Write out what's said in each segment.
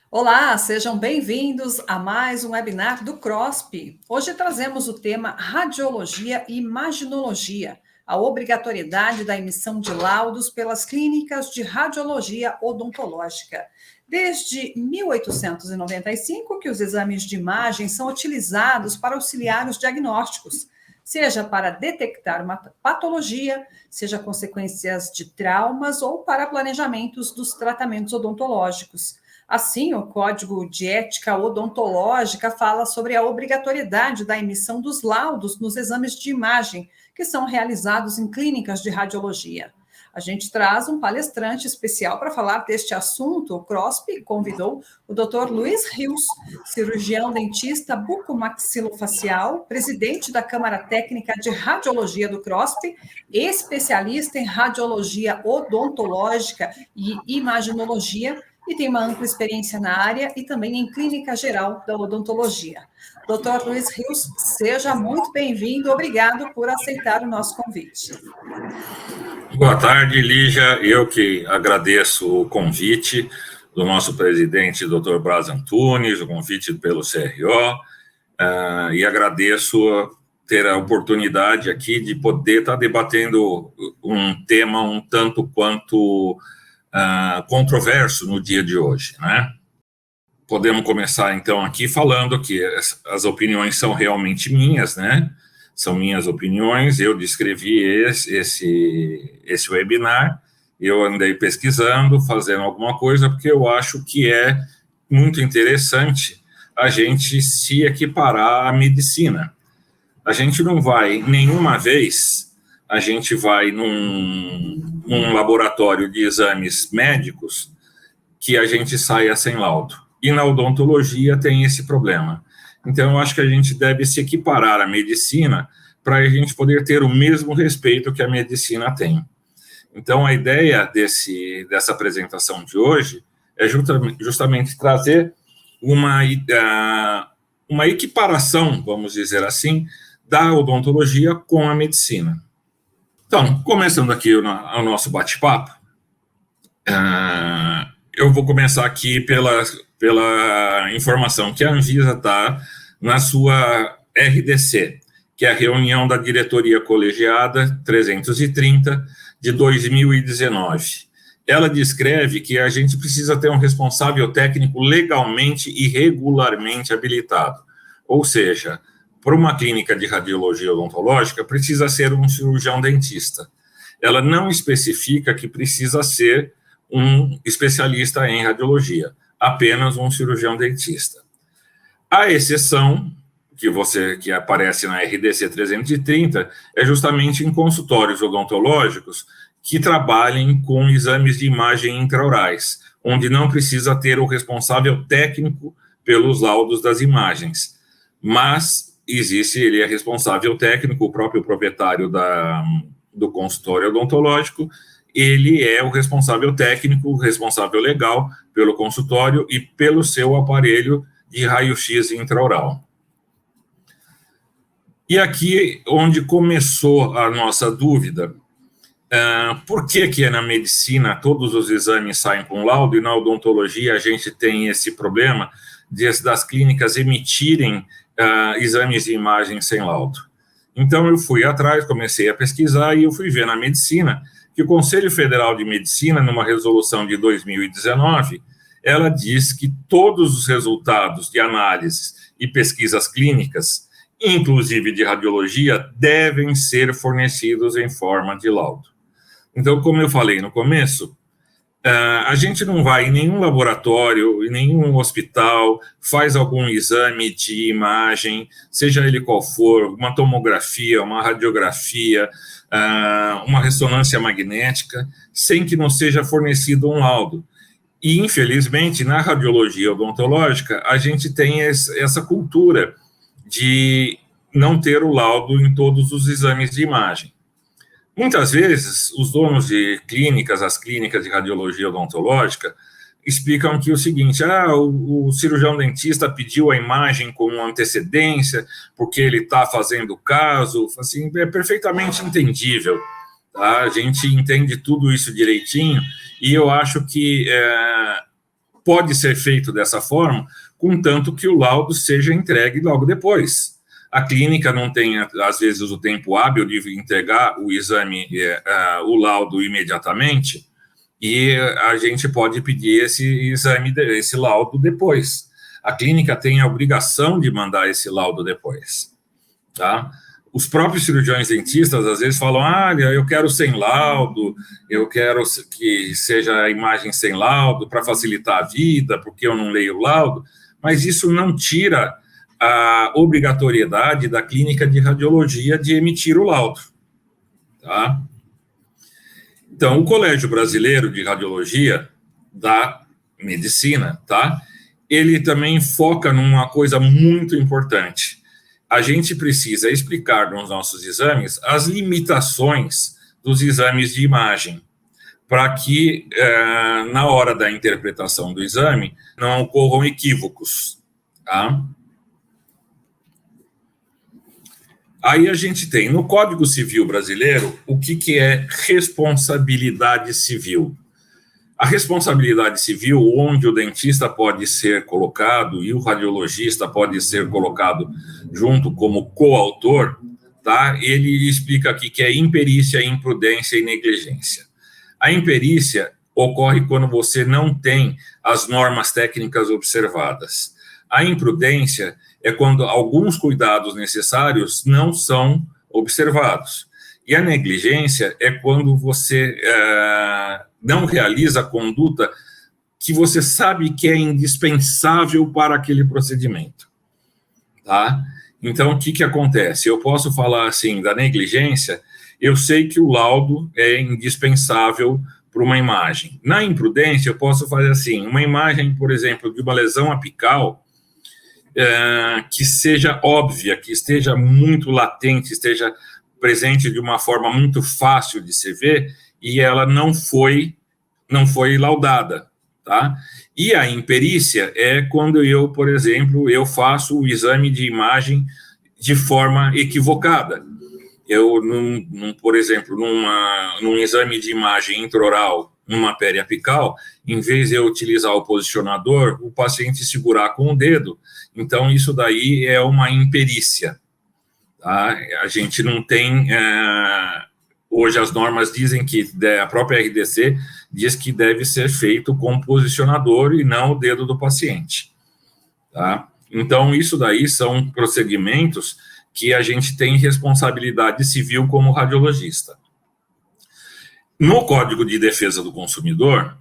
Olá, sejam bem-vindos a mais um webinar do CROSP. Hoje trazemos o tema Radiologia e Imaginologia, a obrigatoriedade da emissão de laudos pelas clínicas de radiologia odontológica. Desde 1895 que os exames de imagem são utilizados para auxiliar os diagnósticos, seja para detectar uma patologia, seja consequências de traumas ou para planejamentos dos tratamentos odontológicos. Assim, o Código de Ética Odontológica fala sobre a obrigatoriedade da emissão dos laudos nos exames de imagem que são realizados em clínicas de radiologia. A gente traz um palestrante especial para falar deste assunto. O CROSP convidou o Dr. Luiz Rios, cirurgião dentista bucomaxilofacial, presidente da Câmara Técnica de Radiologia do CROSP, especialista em radiologia odontológica e imaginologia, e tem uma ampla experiência na área e também em clínica geral da odontologia. Dr. Luiz Rios, seja muito bem-vindo, obrigado por aceitar o nosso convite. Boa tarde, Lígia. Eu que agradeço o convite do nosso presidente, Dr. Braz Antunes, o convite pelo CRO, e agradeço ter a oportunidade aqui de poder estar debatendo um tema um tanto quanto controverso no dia de hoje, né? Podemos começar, então, aqui falando que as opiniões são realmente minhas, né? São minhas opiniões, eu descrevi esse webinar, eu andei pesquisando, fazendo alguma coisa, porque eu acho que é muito interessante a gente se equiparar à medicina. A gente não vai, nenhuma vez, a gente vai num laboratório de exames médicos que a gente saia sem laudo. E na odontologia tem esse problema. Então, eu acho que a gente deve se equiparar à medicina para a gente poder ter o mesmo respeito que a medicina tem. Então, a ideia dessa apresentação de hoje é justamente trazer uma equiparação, vamos dizer assim, da odontologia com a medicina. Então, começando aqui o nosso bate-papo, eu vou começar aqui pela informação que a Anvisa dá na sua RDC, que é a reunião da diretoria colegiada 330 de 2019. Ela descreve que a gente precisa ter um responsável técnico legalmente e regularmente habilitado, ou seja, para uma clínica de radiologia odontológica, precisa ser um cirurgião dentista. Ela não especifica que precisa ser um especialista em radiologia, apenas um cirurgião dentista. A exceção que aparece na RDC 330 é justamente em consultórios odontológicos que trabalhem com exames de imagem intraorais, onde não precisa ter o responsável técnico pelos laudos das imagens, mas ele é responsável técnico, o próprio proprietário do consultório odontológico, ele é o responsável técnico, o responsável legal pelo consultório e pelo seu aparelho de raio-x intraoral. E aqui onde começou a nossa dúvida, por que na medicina todos os exames saem com laudo e na odontologia a gente tem esse problema das clínicas emitirem exames de imagem sem laudo? Então eu fui atrás, comecei a pesquisar e eu fui ver na medicina que o Conselho Federal de Medicina, numa resolução de 2019, ela diz que todos os resultados de análises e pesquisas clínicas, inclusive de radiologia, devem ser fornecidos em forma de laudo. Então, como eu falei no começo, a gente não vai em nenhum laboratório, em nenhum hospital, faz algum exame de imagem, seja ele qual for, uma tomografia, uma radiografia, uma ressonância magnética, sem que não seja fornecido um laudo. E, infelizmente, na radiologia odontológica, a gente tem essa cultura de não ter o laudo em todos os exames de imagem. Muitas vezes, os donos de clínicas, as clínicas de radiologia odontológica, explicam que o seguinte, o cirurgião dentista pediu a imagem com antecedência, porque ele está fazendo o caso, assim, é perfeitamente entendível, tá? A gente entende tudo isso direitinho, e eu acho que pode ser feito dessa forma, contanto que o laudo seja entregue logo depois. A clínica não tem, às vezes, o tempo hábil de entregar o exame, o laudo imediatamente, e a gente pode pedir esse laudo depois. A clínica tem a obrigação de mandar esse laudo depois, tá? Os próprios cirurgiões dentistas, às vezes, falam, eu quero sem laudo, eu quero que seja a imagem sem laudo para facilitar a vida, porque eu não leio o laudo, mas isso não tira a obrigatoriedade da clínica de radiologia de emitir o laudo, tá? Então, o Colégio Brasileiro de Radiologia da Medicina, tá? Ele também foca numa coisa muito importante. A gente precisa explicar nos nossos exames as limitações dos exames de imagem, para que, na hora da interpretação do exame, não ocorram equívocos, tá? Aí a gente tem, no Código Civil brasileiro, o que é responsabilidade civil. A responsabilidade civil, onde o dentista pode ser colocado e o radiologista pode ser colocado junto como coautor, tá? Ele explica aqui que é imperícia, imprudência e negligência. A imperícia ocorre quando você não tem as normas técnicas observadas. A imprudência é quando alguns cuidados necessários não são observados. E a negligência é quando você não realiza a conduta que você sabe que é indispensável para aquele procedimento, tá? Então, o que acontece? Eu posso falar assim, da negligência, eu sei que o laudo é indispensável para uma imagem. Na imprudência, eu posso fazer assim, uma imagem, por exemplo, de uma lesão apical, que seja óbvia, que esteja muito latente, esteja presente de uma forma muito fácil de se ver, e ela não foi laudada, tá? E a imperícia é quando eu, por exemplo, eu faço o exame de imagem de forma equivocada. Eu, por exemplo, num exame de imagem intraoral, numa periapical, em vez de eu utilizar o posicionador, o paciente segurar com o dedo. Então, isso daí é uma imperícia, tá? A gente não tem... hoje as normas dizem que a própria RDC diz que deve ser feito com o posicionador e não o dedo do paciente, tá? Então, isso daí são procedimentos que a gente tem responsabilidade civil como radiologista. No Código de Defesa do Consumidor,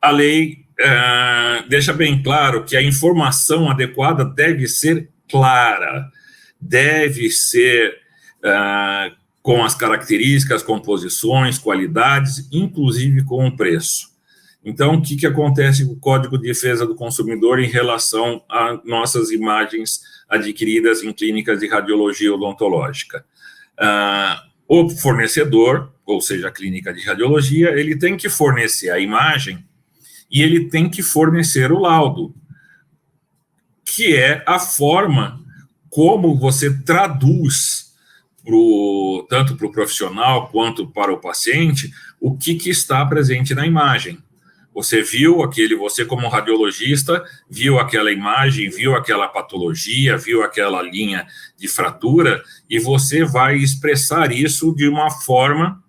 a lei deixa bem claro que a informação adequada deve ser clara, deve ser com as características, composições, qualidades, inclusive com o preço. Então, o que acontece com o Código de Defesa do Consumidor em relação a nossas imagens adquiridas em clínicas de radiologia odontológica? O fornecedor, ou seja, a clínica de radiologia, ele tem que fornecer a imagem e ele tem que fornecer o laudo, que é a forma como você traduz tanto para o profissional quanto para o paciente o que está presente na imagem. Você você como radiologista, viu aquela imagem, viu aquela patologia, viu aquela linha de fratura, e você vai expressar isso de uma forma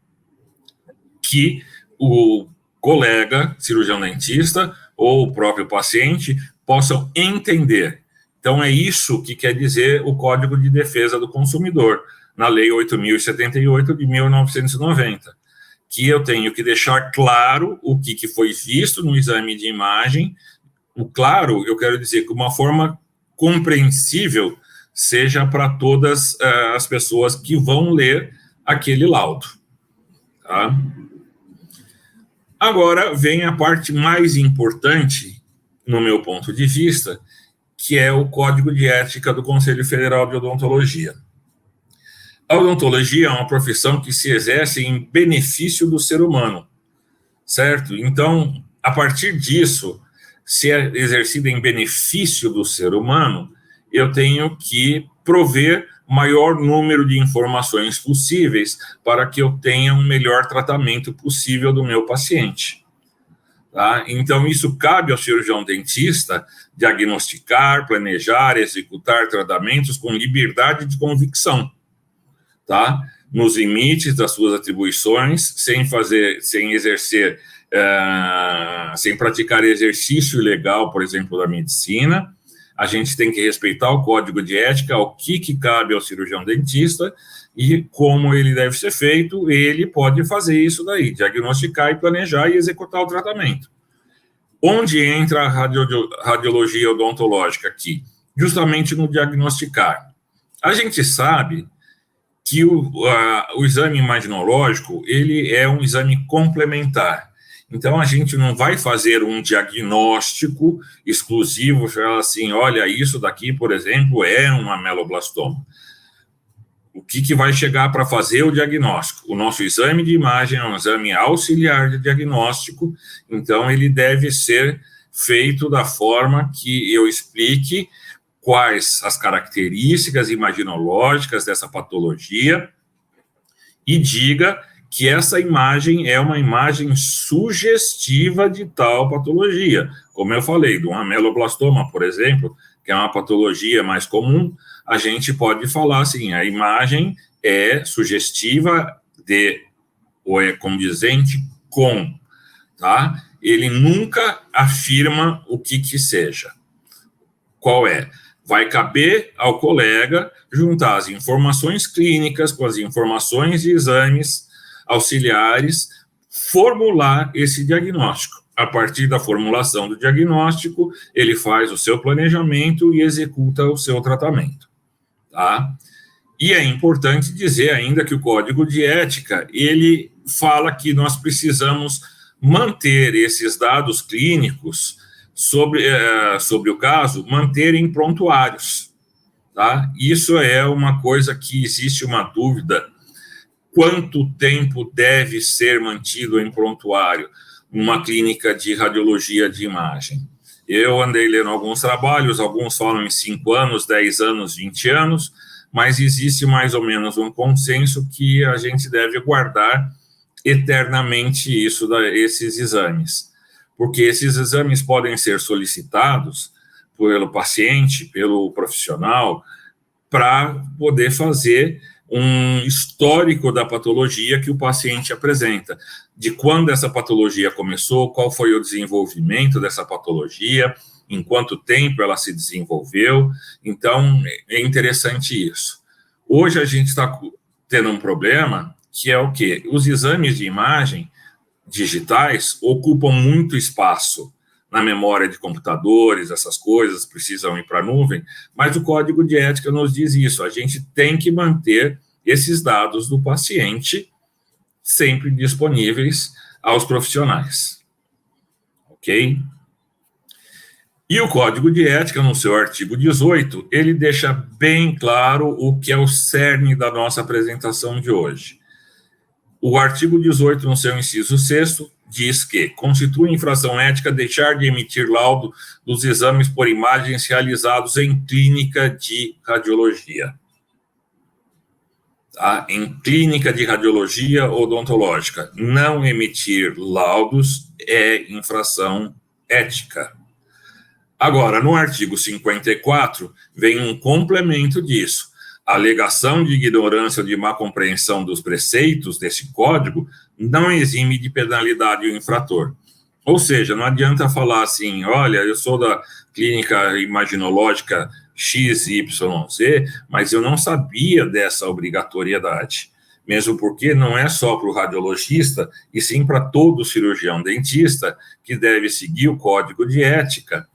que o colega, cirurgião dentista, ou o próprio paciente, possam entender. Então, é isso que quer dizer o Código de Defesa do Consumidor, na Lei 8.078 de 1990. Que eu tenho que deixar claro o que foi visto no exame de imagem. O claro, eu quero dizer que uma forma compreensível seja para todas as pessoas que vão ler aquele laudo, tá? Agora vem a parte mais importante, no meu ponto de vista, que é o Código de Ética do Conselho Federal de Odontologia. A odontologia é uma profissão que se exerce em benefício do ser humano, certo? Então, a partir disso, se é exercida em benefício do ser humano, eu tenho que prover maior número de informações possíveis para que eu tenha um melhor tratamento possível do meu paciente, Tá? Então, isso cabe ao cirurgião dentista diagnosticar, planejar, executar tratamentos com liberdade de convicção, tá? Nos limites das suas atribuições, sem praticar exercício ilegal, por exemplo, da medicina. A gente tem que respeitar o código de ética, o que cabe ao cirurgião dentista e como ele deve ser feito. Ele pode fazer isso daí, diagnosticar e planejar e executar o tratamento. Onde entra a radiologia odontológica aqui? Justamente no diagnosticar. A gente sabe que o exame imaginológico, ele é um exame complementar. Então, a gente não vai fazer um diagnóstico exclusivo, falar assim, olha, isso daqui, por exemplo, é um ameloblastoma. O que vai chegar para fazer o diagnóstico? O nosso exame de imagem é um exame auxiliar de diagnóstico, então ele deve ser feito da forma que eu explique quais as características imaginológicas dessa patologia e diga que essa imagem é uma imagem sugestiva de tal patologia. Como eu falei, do ameloblastoma, por exemplo, que é uma patologia mais comum, a gente pode falar assim, a imagem é sugestiva de, ou é condizente com, tá? Ele nunca afirma o que seja. Qual é? Vai caber ao colega juntar as informações clínicas com as informações de exames auxiliares, formular esse diagnóstico. A partir da formulação do diagnóstico, ele faz o seu planejamento e executa o seu tratamento, tá? E é importante dizer ainda que o Código de Ética, ele fala que nós precisamos manter esses dados clínicos sobre o caso, manter em prontuários, tá? Isso é uma coisa que existe uma dúvida. Quanto tempo deve ser mantido em prontuário uma clínica de radiologia de imagem? Eu andei lendo alguns trabalhos, alguns falam em 5 anos, 10 anos, 20 anos, mas existe mais ou menos um consenso que a gente deve guardar eternamente esses exames, porque esses exames podem ser solicitados pelo paciente, pelo profissional, para poder fazer um histórico da patologia que o paciente apresenta, de quando essa patologia começou, qual foi o desenvolvimento dessa patologia, em quanto tempo ela se desenvolveu. Então, é interessante isso. Hoje a gente está tendo um problema que é o quê? Os exames de imagem digitais ocupam muito espaço na memória de computadores, essas coisas precisam ir para a nuvem, mas o Código de Ética nos diz isso, a gente tem que manter esses dados do paciente sempre disponíveis aos profissionais, ok? E o Código de Ética, no seu artigo 18, ele deixa bem claro o que é o cerne da nossa apresentação de hoje. O artigo 18, no seu inciso 6º, diz que constitui infração ética deixar de emitir laudo dos exames por imagens realizados em clínica de radiologia. Tá? Em clínica de radiologia odontológica, não emitir laudos é infração ética. Agora, no artigo 54, vem um complemento disso. A alegação de ignorância ou de má compreensão dos preceitos desse código não exime de penalidade o infrator. Ou seja, não adianta falar assim, olha, eu sou da clínica imaginológica XYZ, mas eu não sabia dessa obrigatoriedade. Mesmo porque não é só para o radiologista, e sim para todo cirurgião dentista que deve seguir o Código de Ética.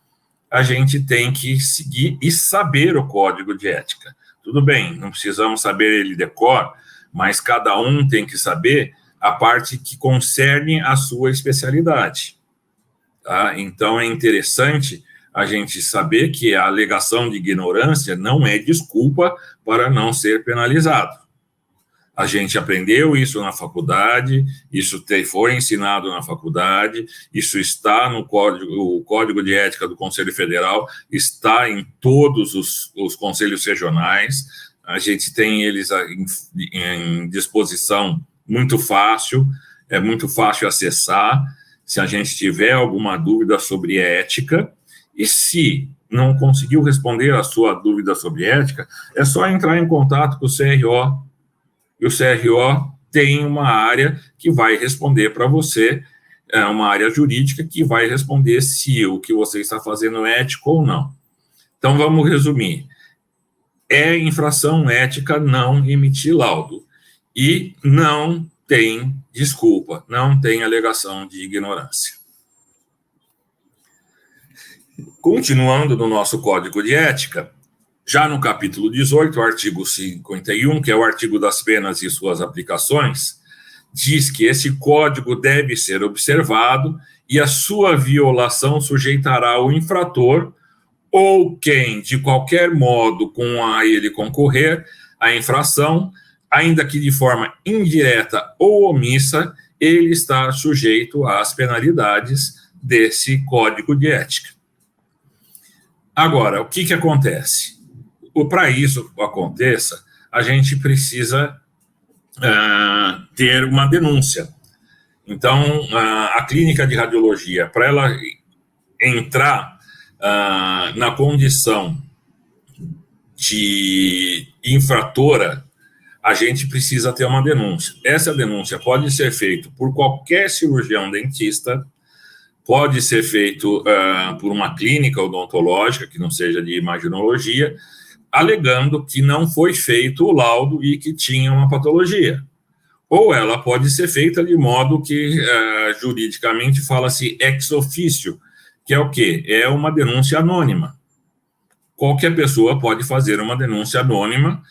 A gente tem que seguir e saber o Código de Ética. Tudo bem, não precisamos saber ele de cor, mas cada um tem que saber a parte que concerne a sua especialidade. Tá? Então, é interessante a gente saber que a alegação de ignorância não é desculpa para não ser penalizado. A gente aprendeu isso na faculdade, isso foi ensinado na faculdade, isso está no o Código de Ética do Conselho Federal, está em todos os conselhos regionais, a gente tem eles em disposição muito fácil, é muito fácil acessar. se a gente tiver alguma dúvida sobre ética, e se não conseguiu responder a sua dúvida sobre ética, é só entrar em contato com o CRO, e o CRO tem uma área que vai responder para você, uma área jurídica que vai responder se o que você está fazendo é ético ou não. Então, vamos resumir. É infração ética não emitir laudo. E não tem desculpa, não tem alegação de ignorância. Continuando no nosso Código de Ética, já no capítulo 18, o artigo 51, que é o artigo das penas e suas aplicações, diz que esse código deve ser observado e a sua violação sujeitará o infrator ou quem, de qualquer modo, com a ele concorrer à infração, ainda que de forma indireta ou omissa, ele está sujeito às penalidades desse Código de Ética. Agora, o que acontece? Para isso aconteça, a gente precisa ter uma denúncia. Então, a clínica de radiologia, para ela entrar na condição de infratora, a gente precisa ter uma denúncia. Essa denúncia pode ser feita por qualquer cirurgião dentista, pode ser feito por uma clínica odontológica, que não seja de imaginologia, alegando que não foi feito o laudo e que tinha uma patologia. Ou ela pode ser feita de modo que juridicamente fala-se ex officio, que é o quê? É uma denúncia anônima. Qualquer pessoa pode fazer uma denúncia anônima,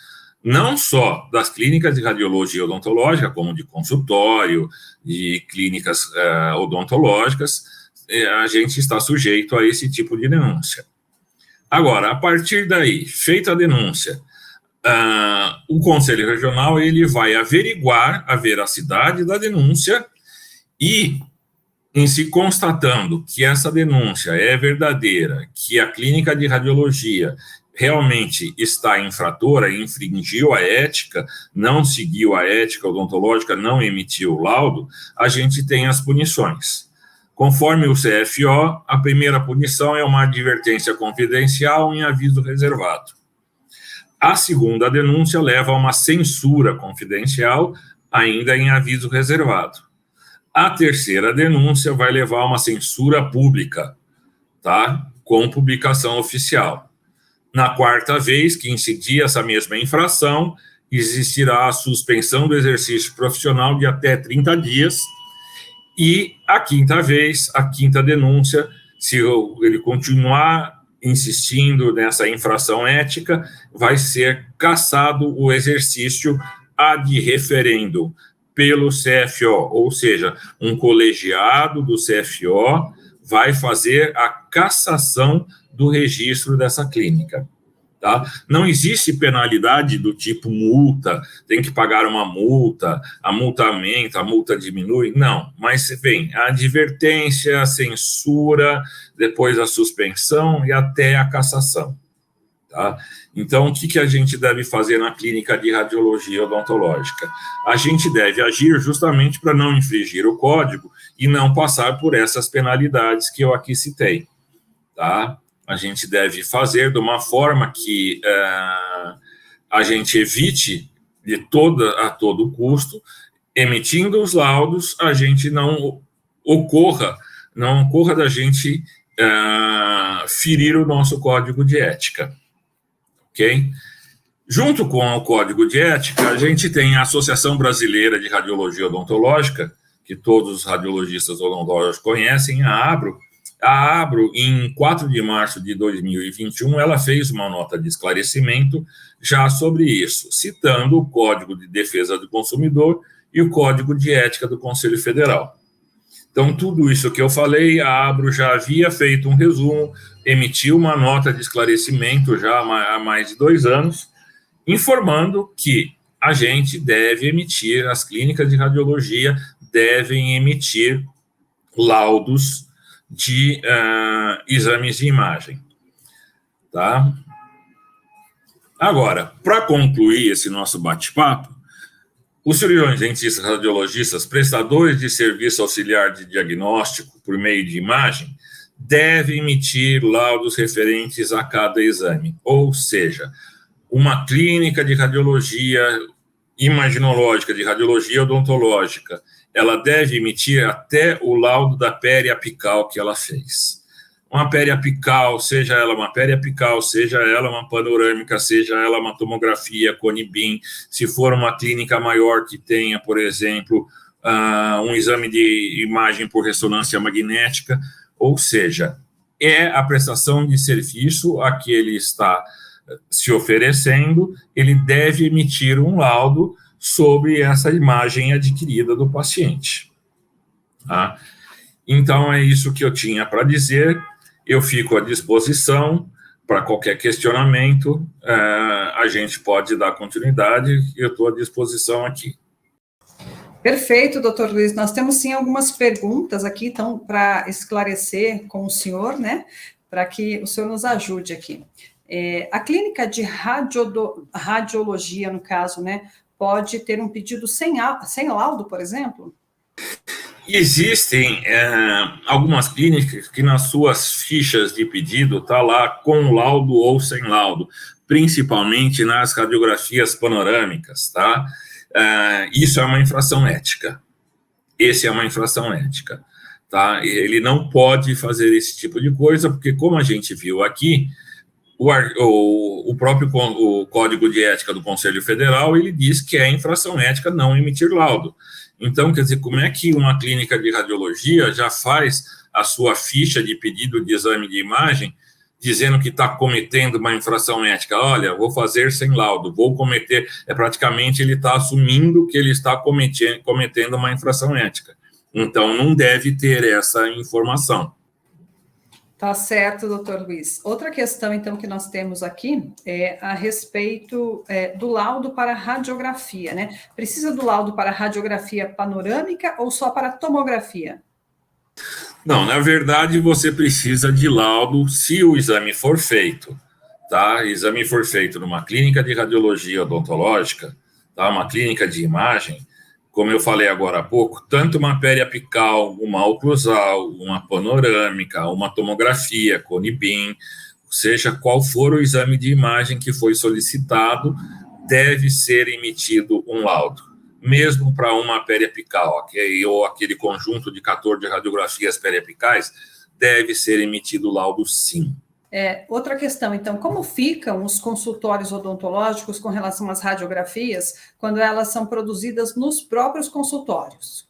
não só das clínicas de radiologia odontológica, como de consultório, de clínicas odontológicas, a gente está sujeito a esse tipo de denúncia. Agora, a partir daí, feita a denúncia, o Conselho Regional ele vai averiguar a veracidade da denúncia e, em se constatando que essa denúncia é verdadeira, que a clínica de radiologia realmente está infratora, infringiu a ética, não seguiu a ética odontológica, não emitiu o laudo, a gente tem as punições. Conforme o CFO, a primeira punição é uma advertência confidencial em aviso reservado. A segunda denúncia leva a uma censura confidencial, ainda em aviso reservado. A terceira denúncia vai levar a uma censura pública, tá? Com publicação oficial. Na quarta vez que incidir essa mesma infração, existirá a suspensão do exercício profissional de até 30 dias. E a quinta vez, a quinta denúncia, se ele continuar insistindo nessa infração ética, vai ser cassado o exercício ad referendum pelo CFO, ou seja, um colegiado do CFO vai fazer a cassação do registro dessa clínica. Tá? Não existe penalidade do tipo multa, tem que pagar uma multa, a multa aumenta, a multa diminui, não. Mas vem a advertência, a censura, depois a suspensão e até a cassação. Tá? Então, o que a gente deve fazer na clínica de radiologia odontológica? A gente deve agir justamente para não infringir o código e não passar por essas penalidades que eu aqui citei. Tá? A gente deve fazer de uma forma que a gente evite a todo custo, emitindo os laudos, a gente não ocorra da gente ferir o nosso código de ética. Ok? Junto com o código de ética, a gente tem a Associação Brasileira de Radiologia Odontológica, que todos os radiologistas odontológicos conhecem, a ABRO. A ABRO, em 4 de março de 2021, ela fez uma nota de esclarecimento já sobre isso, citando o Código de Defesa do Consumidor e o Código de Ética do Conselho Federal. Então, tudo isso que eu falei, a ABRO já havia feito um resumo, emitiu uma nota de esclarecimento já há mais de 2 anos, informando que a gente deve emitir, as clínicas de radiologia devem emitir laudos de exames de imagem, tá? Agora, para concluir esse nosso bate-papo, Os cirurgiões dentistas radiologistas, prestadores de serviço auxiliar de diagnóstico por meio de imagem, devem emitir laudos referentes a cada exame, ou seja, uma clínica de radiologia imaginológica, de radiologia odontológica, ela deve emitir até o laudo da péria apical que ela fez. Uma péria apical, seja ela uma péria apical, seja ela uma panorâmica, seja ela uma tomografia, Cone-Beam, se for uma clínica maior que tenha, por exemplo, um exame de imagem por ressonância magnética, ou seja, é a prestação de serviço a que ele está se oferecendo, ele deve emitir um laudo sobre essa imagem adquirida do paciente. Tá? Então, é isso que eu tinha para dizer. Eu fico à disposição para qualquer questionamento. A gente pode dar continuidade. Eu estou à disposição aqui. Perfeito, doutor Luiz. Nós temos, sim, algumas perguntas aqui, então, para esclarecer com o senhor, né? Para que o senhor nos ajude aqui. A clínica de radiologia, no caso, né? Pode ter um pedido sem laudo, por exemplo? Existem algumas clínicas que nas suas fichas de pedido está lá com laudo ou sem laudo, principalmente nas radiografias panorâmicas, tá? Isso é uma infração ética. Esse é uma infração ética, tá? Ele não pode fazer esse tipo de coisa, porque como a gente viu aqui, o próprio Código de Ética do Conselho Federal, ele diz que é infração ética não emitir laudo. Então, quer dizer, como é que uma clínica de radiologia já faz a sua ficha de pedido de exame de imagem dizendo que está cometendo uma infração ética? Olha, vou fazer sem laudo, vou cometer... praticamente ele está assumindo que ele está cometendo uma infração ética. Então, não deve ter essa informação. Tá certo, doutor Luiz. Outra questão, então, que nós temos aqui é a respeito do laudo para radiografia, né? Precisa do laudo para radiografia panorâmica ou só para tomografia? Não, na verdade, você precisa de laudo se o exame for feito, tá? O exame for feito numa clínica de radiologia odontológica, tá? Uma clínica de imagem, como eu falei agora há pouco, tanto uma periapical, uma oclusal, uma panorâmica, uma tomografia, Cone-Beam, seja qual for o exame de imagem que foi solicitado, deve ser emitido um laudo. Mesmo para uma periapical, ou aquele conjunto de 14 radiografias periapicais, deve ser emitido laudo sim. Outra questão, então, como ficam os consultórios odontológicos com relação às radiografias quando elas são produzidas nos próprios consultórios?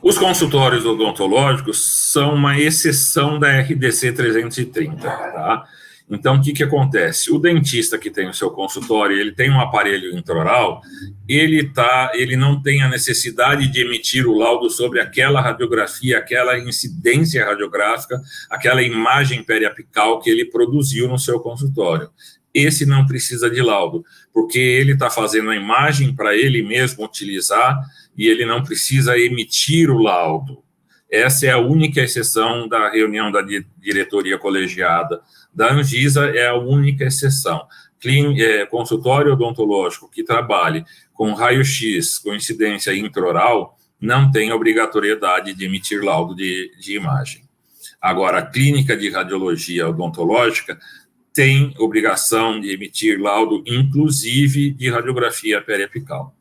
Os consultórios odontológicos são uma exceção da RDC 330, tá? Então, o que acontece? O dentista que tem o seu consultório, ele tem um aparelho intraoral, ele não tem a necessidade de emitir o laudo sobre aquela radiografia, aquela incidência radiográfica, aquela imagem periapical que ele produziu no seu consultório. Esse não precisa de laudo, porque ele está fazendo a imagem para ele mesmo utilizar e ele não precisa emitir o laudo. Essa é a única exceção da reunião da diretoria colegiada da Anvisa, é a única exceção. Consultório odontológico que trabalhe com raio-x, com incidência intraoral, não tem obrigatoriedade de emitir laudo de imagem. Agora, a clínica de radiologia odontológica tem obrigação de emitir laudo, inclusive de radiografia periapical.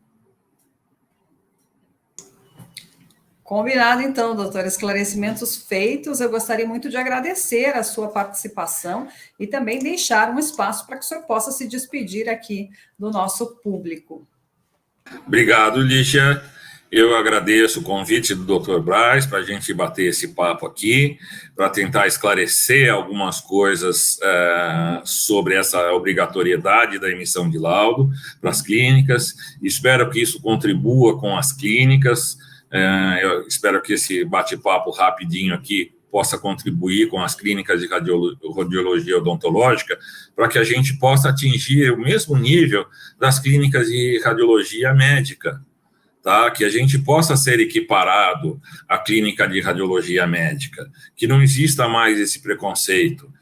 Combinado, então, doutor. Esclarecimentos feitos. Eu gostaria muito de agradecer a sua participação e também deixar um espaço para que o senhor possa se despedir aqui do nosso público. Obrigado, Lígia. Eu agradeço o convite do Dr. Braz para a gente bater esse papo aqui, para tentar esclarecer algumas coisas sobre essa obrigatoriedade da emissão de laudo para as clínicas. Espero que isso contribua com as clínicas. Eu espero que esse bate-papo rapidinho aqui possa contribuir com as clínicas de radiologia odontológica para que a gente possa atingir o mesmo nível das clínicas de radiologia médica, tá? Que a gente possa ser equiparado à clínica de radiologia médica, que não exista mais esse preconceito,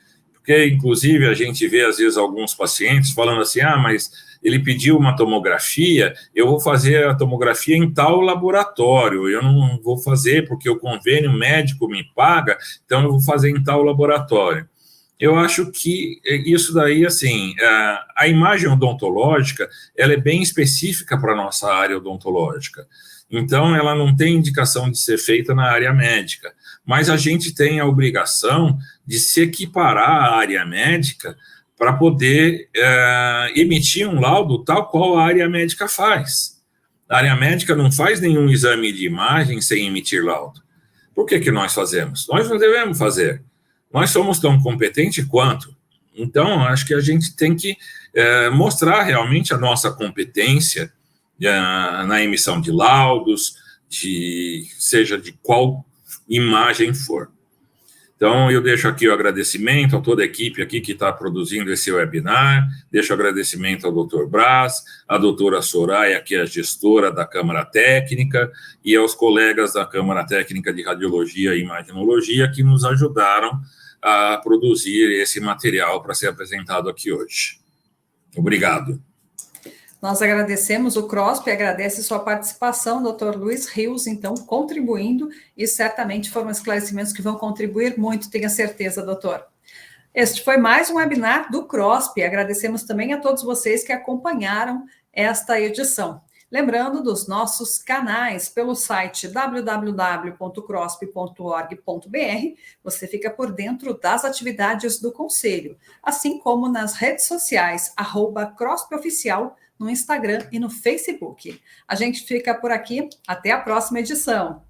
Porque, inclusive, a gente vê, às vezes, alguns pacientes falando assim, mas ele pediu uma tomografia, eu vou fazer a tomografia em tal laboratório, eu não vou fazer porque o convênio médico me paga, então eu vou fazer em tal laboratório. Eu acho que isso daí, assim, a imagem odontológica, ela é bem específica para a nossa área odontológica. Então, ela não tem indicação de ser feita na área médica, mas a gente tem a obrigação de se equiparar à área médica para poder emitir um laudo tal qual a área médica faz. A área médica não faz nenhum exame de imagem sem emitir laudo. Por que nós fazemos? Nós não devemos fazer. Nós somos tão competentes quanto. Então, acho que a gente tem que mostrar realmente a nossa competência na emissão de laudos, seja de qual imagem for. Então, eu deixo aqui o agradecimento a toda a equipe aqui que está produzindo esse webinar, deixo o agradecimento ao Dr. Braz, à doutora Soraya, que é a gestora da Câmara Técnica, e aos colegas da Câmara Técnica de Radiologia e Imaginologia que nos ajudaram a produzir esse material para ser apresentado aqui hoje. Obrigado. Nós agradecemos, o CROSP agradece sua participação, Dr. Luiz Rios, então, contribuindo, e certamente foram esclarecimentos que vão contribuir muito, tenha certeza, doutor. Este foi mais um webinar do CROSP, agradecemos também a todos vocês que acompanharam esta edição. Lembrando dos nossos canais pelo site www.crosp.org.br, você fica por dentro das atividades do Conselho, assim como nas redes sociais, @CROSPOficial, no Instagram e no Facebook. A gente fica por aqui, até a próxima edição.